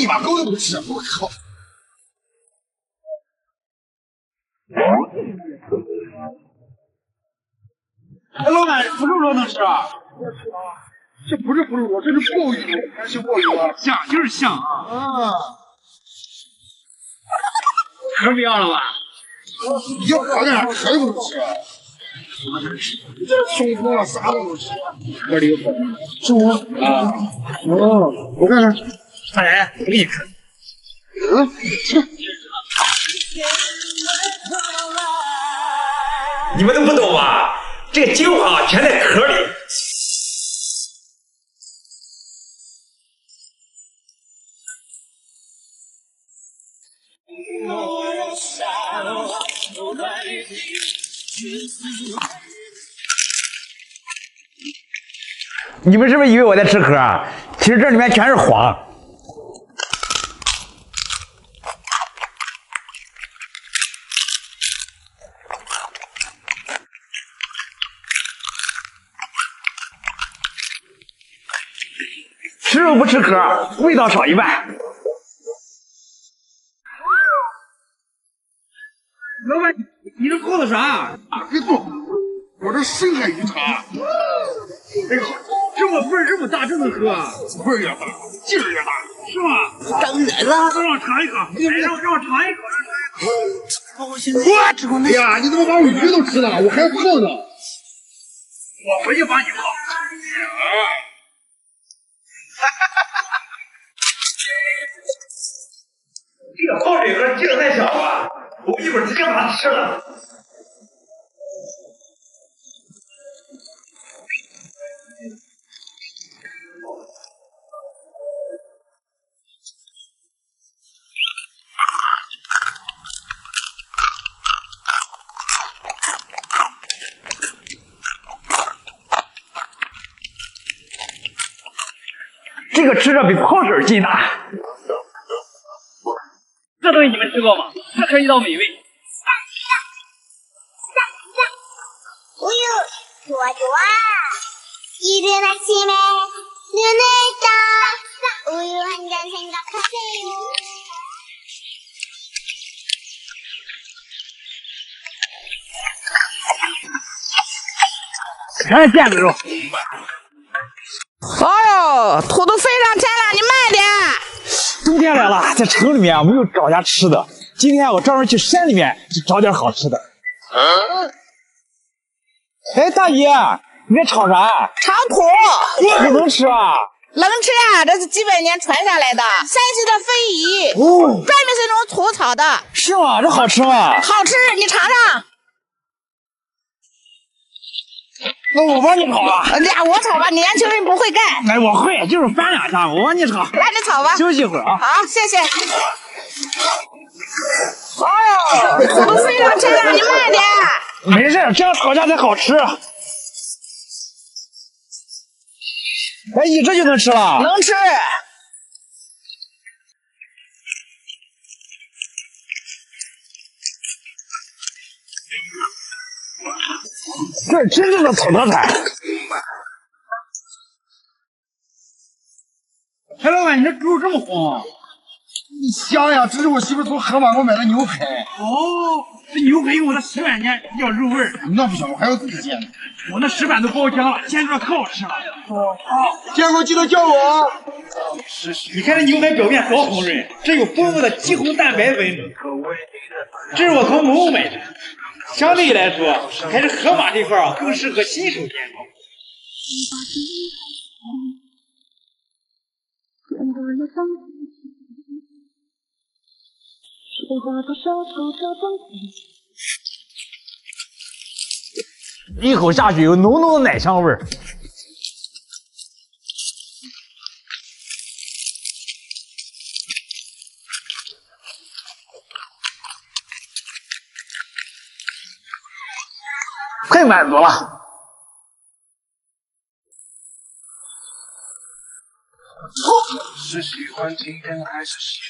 你妈狗都不吃，我靠！哎，老板，腐肉肉能吃啊？这不是腐肉肉，这是鲍鱼，还是鲍鱼啊？香就是香啊！壳不要了吧？要壳干啥？壳又不吃。这松口了，啥都不吃。壳里有壳。是我啊。哦，我看看。来，我给你看。吃。你们都不懂吧？这个精华全在壳里。你们是不是以为我在吃壳啊？其实这里面全是黄。吃肉不吃壳，味道少一半。老板，你这泡的啥？别动！我这深海鱼茶。哎呦，这么味儿这么大，这能喝？味儿也大，劲儿也大，是吗？当然了。让我尝一口，让我尝一口，哎呀，你怎么把我鱼都吃了？我还泡呢。我回去帮你泡。这个泡水盒劲儿太小了，我一会儿直接把它吃了。这个吃着比泡水劲大。这东西你们吃过吗？这可是一道美味。우유 좋아 좋아 이른 아침에 눈을 떠 우유 한 잔 생각하세요全是腱子肉。哎呦，土都飞上天了，你慢点。冬天来了，在城里面没有找家吃的。今天我专门去山里面找点好吃的。哎，大爷，你在炒啥？炒土。土能吃啊？能吃啊，这是几百年传下来的山西的非遗，专门是用土炒的。是吗？这好吃吗？好吃，你尝尝。那我帮你炒啊！呀，我炒吧，年轻人不会干。哎，我会，就是翻两下，我帮你炒。来，你炒吧。休息一会儿啊。好，谢谢。哎呦，土都飞上天了，你慢点。没事，这样炒下才好吃。哎，你这就能吃了？能吃。这是真正的土特产。哎，老板，你这猪肉这么红？你香呀！这是我媳妇从河马给我买的牛排。哦，这牛排用我的石板煎比较入味儿。那不行，我还要自己煎。我那石板都包浆了，煎出来可好吃了。煎过记得叫我。你看这牛排表面多红润，这有丰富的肌红蛋白粉。这是我从某买的。相对来说，还是河马这块啊更适合新手煎炒。一口下去有浓浓的奶香味儿。太满足了。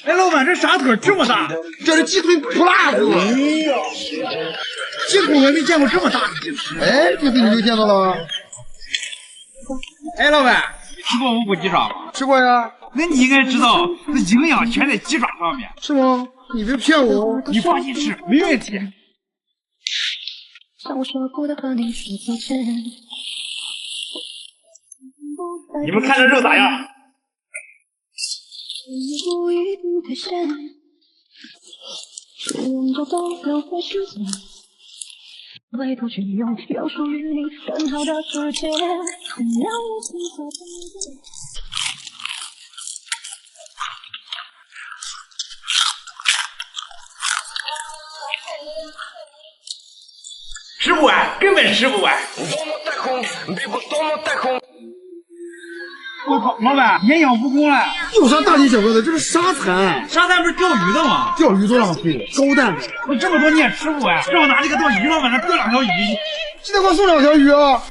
哎，老板，这啥腿这么大？这是鸡腿扑辣子。哎呀，鸡腿我没见过这么大的鸡腿。哎，这回你就见到了。哎，老板，你吃过无骨鸡爪吗？吃过呀。那你应该知道，那营养全在鸡爪上面。是吗？你别骗我，你放心吃，没问题。你们看这肉咋样？回头去拥有属于你更好的世界。吃不完，根本吃不完。我靠，老板，营养不够了。有啥大惊小怪的？这是沙蚕，沙滩不是钓鱼的吗？钓鱼多浪费，高蛋白。我这么多你也吃不完，让我拿这个当鱼了，往上钓2条鱼。记得给我送2条鱼啊！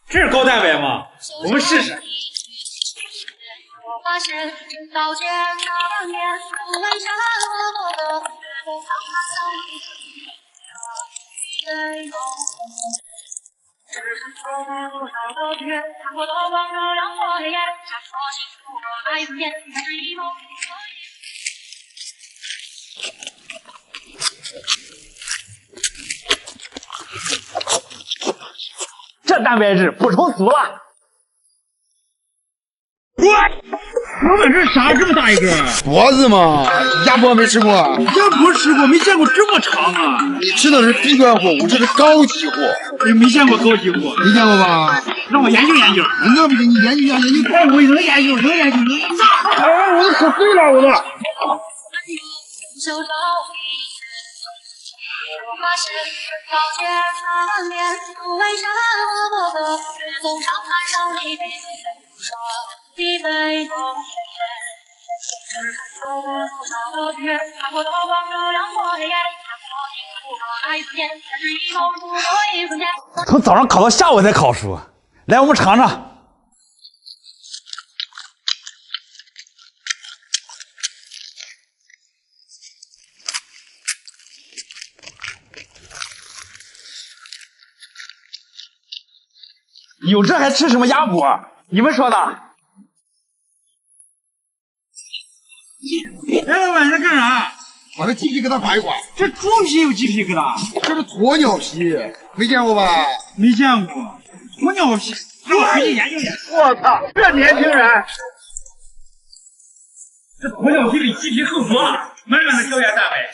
这是高蛋白吗？我们试试。这蛋白质补充足了。老板，这是啥？这么大一个？脖子嘛，鸭脖没吃过？鸭脖吃过，没见过这么长啊！你吃的是低端货物，这是高级货。你没见过高级货？没见过吧？让我研究研究。我不给你研究研究，你哎，我能研究，能研究，能研究。哎，我都可碎了，我都。从早上烤到下午才烤熟，来，我们尝尝。有这还吃什么鸭脖？你们说的？哎，老板在干啥？把这鸡皮给它刮一刮。这猪皮有鸡皮疙瘩？这是鸵鸟皮，没见过吧？没见过。鸵鸟皮，让我回去研究研究。我操，这年轻人！这鸵鸟皮比鸡皮厚多了，满满的胶原蛋白。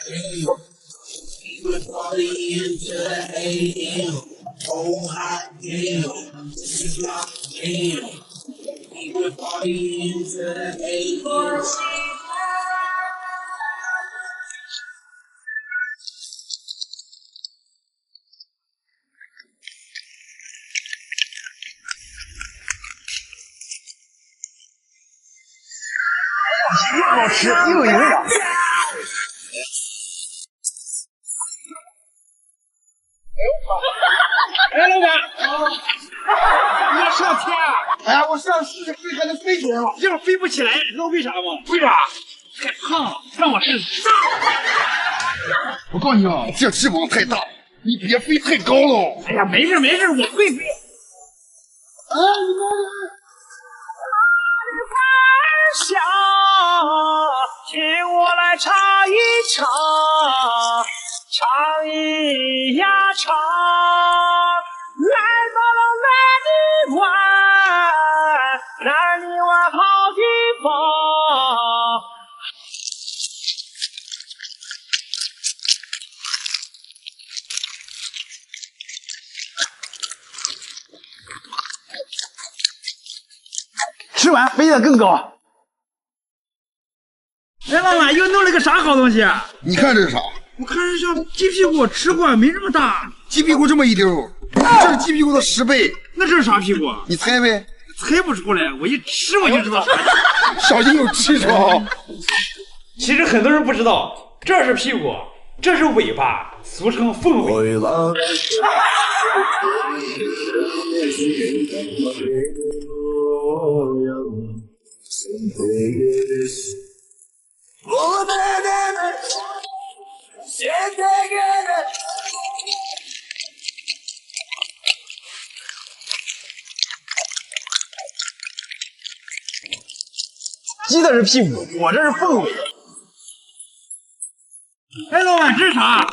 又好吃又有营养。哎，老板，你要上天啊？哎呀，我上试试飞还能飞起来吗？这样飞不起来，知道为啥吗？为啥？太胖了，让我试试。我告诉你啊，这翅膀太大，你别飞太高了。哎呀，没事没事，我会飞。哎，你看。想，请我来唱一唱，唱一呀唱，来到了南泥湾，南泥湾好地方。吃完飞得更高。哎，老板又弄了个啥好东西？你看这是啥？我看着像鸡屁股，吃过没这么大。鸡屁股这么一丢，这是鸡屁股的10倍。那这是啥屁股？你猜呗。猜不出来，我一吃我就知道啥。小心有痔疮。其实很多人不知道，这是屁股，这是尾巴，俗称凤尾。鸡的是屁股，我这是凤尾。哎，老板，这是啥？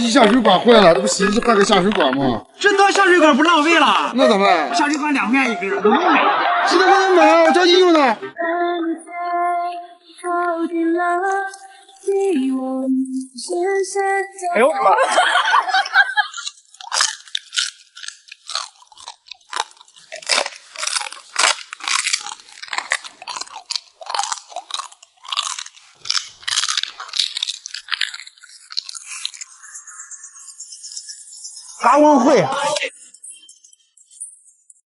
你下水管坏了，这不新换个下水管吗？这当下水管不浪费了？那咋办？下水管2块1根，我能买。现在还能买啊？我着急用呢。哎呦我的妈！发光会，